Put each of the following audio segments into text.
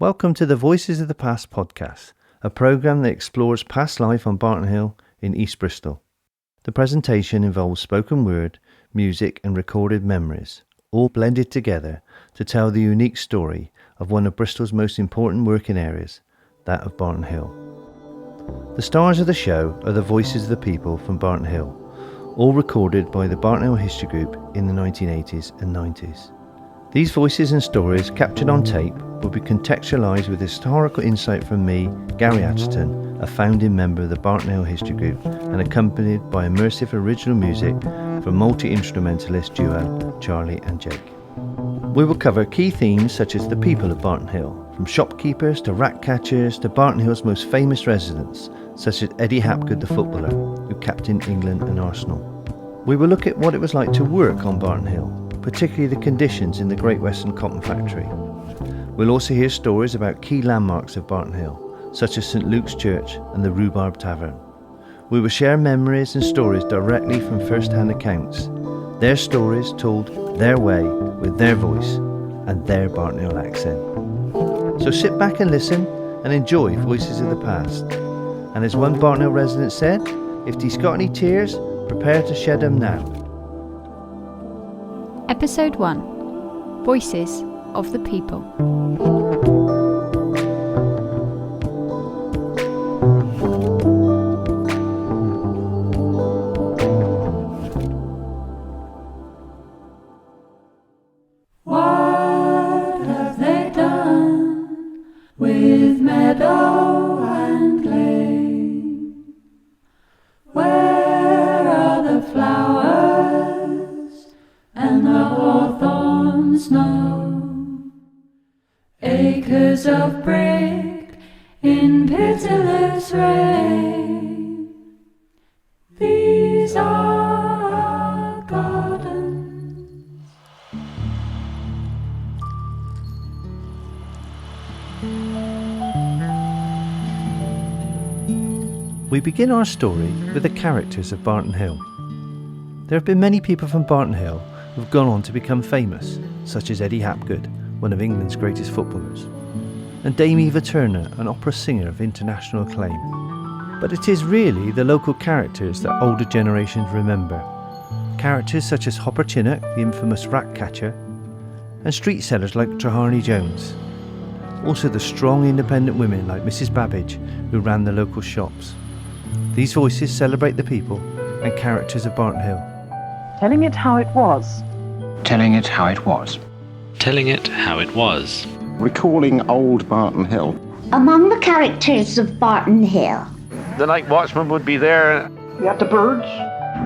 Welcome to the Voices of the Past podcast, a programme that explores past life on Barton Hill in East Bristol. The presentation involves spoken word, music and recorded memories, all blended together to tell the unique story of one of Bristol's most important working areas, that of Barton Hill. The stars of the show are the voices of the people from Barton Hill, all recorded by the Barton Hill History Group in the 1980s and 90s. These voices and stories captured on tape will be contextualised with historical insight from me, Garry Atterton, a founding member of the Barton Hill History Group, and accompanied by immersive original music from multi-instrumentalist duo Charlie and Jakob. We will cover key themes such as the people of Barton Hill, from shopkeepers to rat catchers to Barton Hill's most famous residents, such as Eddie Hapgood the footballer, who captained England and Arsenal. We will look at what it was like to work on Barton Hill, particularly the conditions in the Great Western Cotton Factory. We'll also hear stories about key landmarks of Barton Hill, such as St Luke's Church and the Rhubarb Tavern. We will share memories and stories directly from first-hand accounts, their stories told their way, with their voice and their Barton Hill accent. So sit back and listen and enjoy Voices of the Past. And as one Barton Hill resident said, if he's got any tears, prepare to shed them now. Episode 1. Voices of the People. What have they done with meadow and lane? Where are the flowers and the hawthorns know? Acres of brick in pitiless rain. These are our gardens. We begin our story with the characters of Barton Hill. There have been many people from Barton Hill who have gone on to become famous, such as Eddie Hapgood, one of England's greatest footballers, and Dame Eva Turner, an opera singer of international acclaim. But it is really the local characters that older generations remember. Characters such as Hopper Chinnock, the infamous rat catcher, and street sellers like Treharney Jones. Also the strong independent women like Mrs Babbage, who ran the local shops. These voices celebrate the people and characters of Barton Hill. Telling it how it was. Telling it how it was. Telling it how it was. Recalling old Barton Hill. Among the characters of Barton Hill, the night watchman would be there. We had the birds.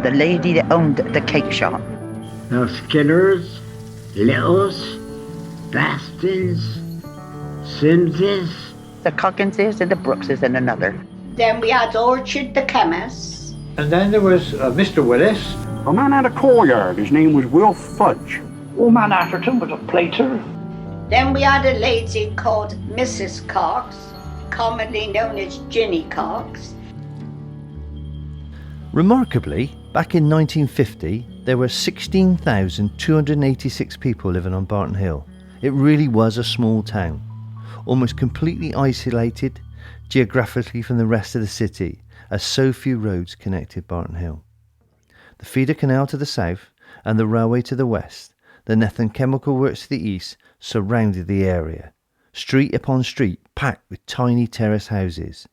The lady that owned the cake shop. The Skinners, Littles, Bastons, Simses. The Cogginses and the Brookses and another. then we had Orchard the chemist. And then there was Mr. Willis. A man had a courtyard. His name was Will Fudge. Old man Atterton was a plater. Then we had a lady called Mrs. Cox, commonly known as Ginny Cox. Remarkably, back in 1950, there were 16,286 people living on Barton Hill. It really was a small town, almost completely isolated geographically from the rest of the city, as so few roads connected Barton Hill. The feeder canal to the south and the railway to the west, the Nethan Chemical Works to the east, surrounded the area, street upon street packed with tiny terrace houses.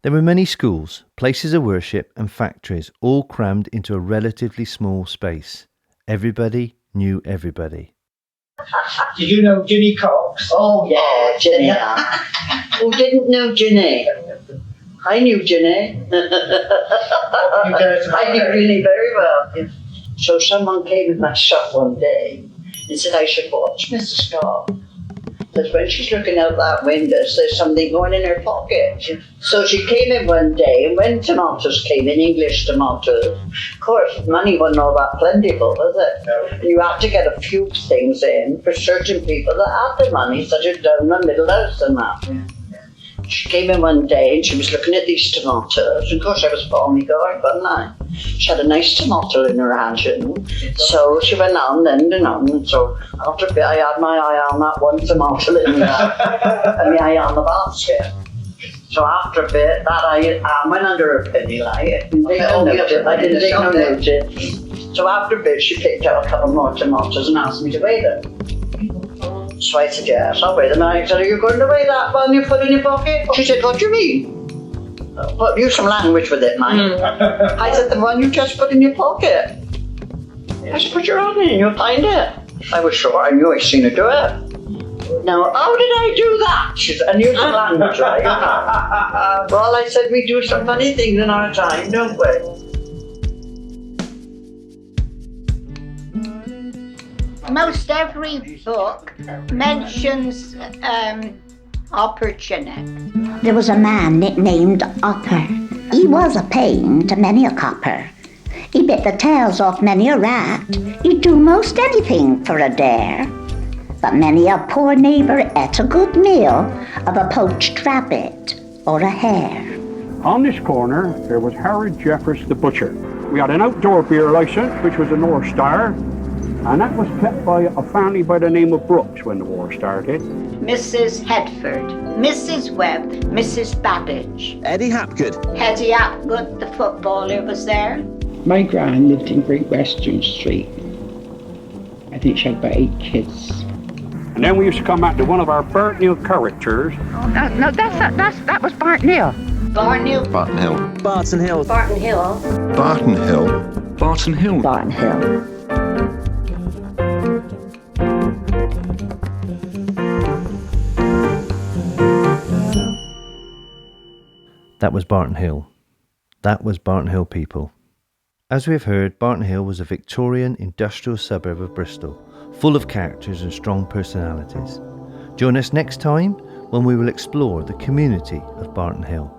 There were many schools, places of worship and factories, all crammed into a relatively small space. Everybody knew everybody. Did you know Ginny Cox? Oh yeah, Ginny. Who didn't know Ginny? I knew Ginny. I knew Ginny very well. So someone came in my shop one day and said I should watch Mrs. Cox. Because when she's looking out that window, there's something going in her pocket. So she came in one day, and when tomatoes came in, English tomatoes, of course, money wasn't all that plentiful, was it? No. And you had to get a few things in for certain people that had the money, such as down the middle house and that. She came in one day and she was looking at these tomatoes, and of course I was Paul my guard, wasn't I? She had a nice tomato in her hand, so she went on and on, and so after a bit I had my eye on that one tomato in there, and my eye on the basket. So after a bit, that I went under her penny light. I didn't take no notice. So after a bit, she picked out a couple more tomatoes and asked me to weigh them. So I said, yes, I'll weigh them. And I said, are you going to weigh that one you put in your pocket? She said, what do you mean? But use some language with it, man. I said, the one you just put in your pocket. I said, put your hand in and you'll find it. I was sure, I knew I'd seen her do it. Now, how did I do that? She said, and use some language, right? Well, I said, we do some funny things in our time, don't we? Most every book mentions opportunity. There was a man nicknamed Opper. He was a pain to many a copper. He bit the tails off many a rat. He'd do most anything for a dare. But many a poor neighbour ate a good meal of a poached rabbit or a hare. On this corner, there was Harry Jeffers the butcher. We had an outdoor beer licence, which was a North Star, and that was kept by a family by the name of Brooks when the war started. Mrs. Hedford, Mrs. Webb, Mrs. Babbage. Eddie Hapgood. Eddie Hapgood, the footballer, was there. My gran lived in Great Western Street. I think she had about 8 kids. And then we used to come back to one of our Barton Hill characters. No, that was Barton Hill. Barton Hill. Barton Hill. Barton Hill. Barton Hill. Barton Hill. Barton Hill. Barton Hill. That was Barton Hill. That was Barton Hill, people. As we have heard, Barton Hill was a Victorian industrial suburb of Bristol, full of characters and strong personalities. Join us next time when we will explore the community of Barton Hill.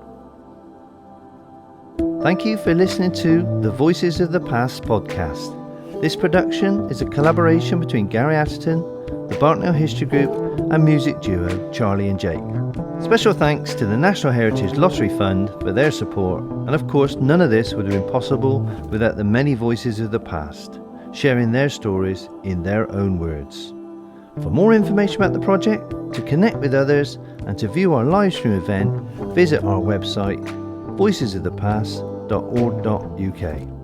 Thank you for listening to the Voices of the Past podcast. This production is a collaboration between Garry Atterton, the Barton Hill History Group and music duo Charlie and Jake. Special thanks to the National Heritage Lottery Fund for their support, and of course none of this would have been possible without the many voices of the past, sharing their stories in their own words. For more information about the project, to connect with others and to view our live stream event, visit our website voicesofthepast.org.uk.